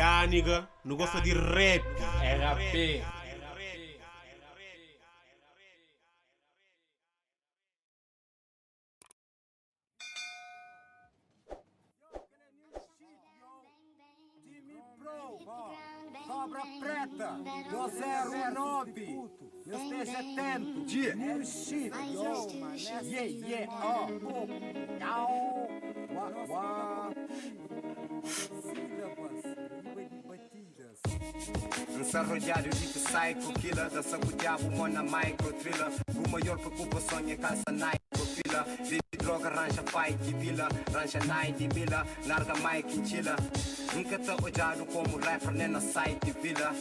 Ya, nigga, não gosta de rap. RAP. Cobra preta, 209, esteja atento. New shit, yo, yeah, Desarrollado de psycho killer, da sacudiabo, mona micro thriller. O maior preocupação é calça Nike fila. Baby droga, rancha fight vila, rancha night vila, larga Mike em chila. Nunca tá olhado como rapper nem na site vila.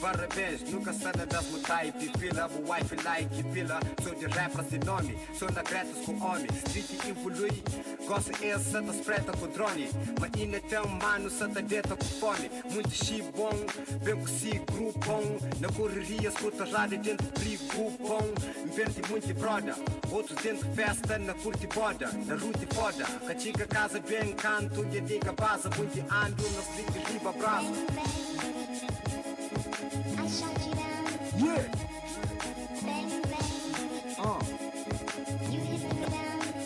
Parabéns, nunca sana das no type fila. O wife like pila. Sou de rapper sem nome, sou na gretas com homem. Street evolui, gosta essa da spreta com drone. Mas ainda tem um mano, santa deta com fome. Muito chibom, bem com si grupom. Na correria, escuta rádio dentro de brigupom. Inverte muito broda, outros dentro de festa, na curte boda. Na rute foda, cachica casa bem canto. E diga base, muito ando, na street riba braço. Yeah.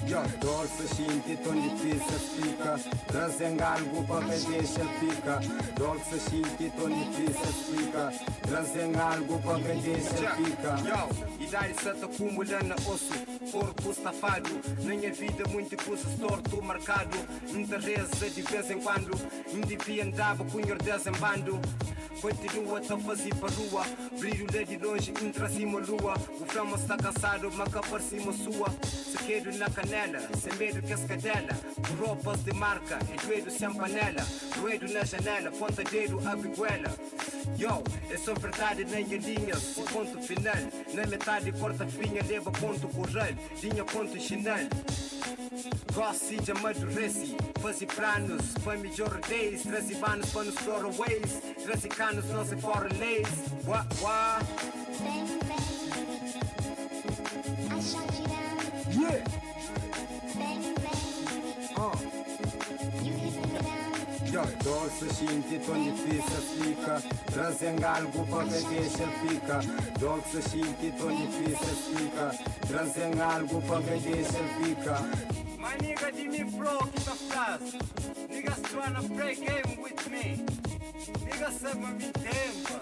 Yo, dorso shinti, tão difícil explica. Trazem algo para que deixa fica. Dorso shinti, tão difícil explica. Trazem algo para que deixa fica. Yo, idade santa acumulando osso. Corpo estafado. Na minha vida muita coisa torto marcado. Muita reza de vez em quando. Indivia andava com ordens em bando. Continua a fazer para rua. Brilho lá de longe, entra acima lua. O flama está cansado, maca para cima sua. Se quero na canela, sem medo que as cadela. Roupas de marca, é doido sem panela. Doido na janela, ponta dedo, abre goela. Yo, é só verdade na minha linha, se ponto final. Na metade corta finha, leva ponto corral. Linha ponto chinelo. Gosto de amadurece, fazer planos para melhor days. 13 anos para nos ways. 13 canos não se fora leis. Wah, wah. Yeah. Yo, doce shinti, tão difícil explica. Trazem algo para que deixa fica. Doce shinti, tão difícil explica. Trazem algo para que deixa fica. My nigga, give me bro, keep a flash. Niggas tryna play game with me. Niggas serve me tempo.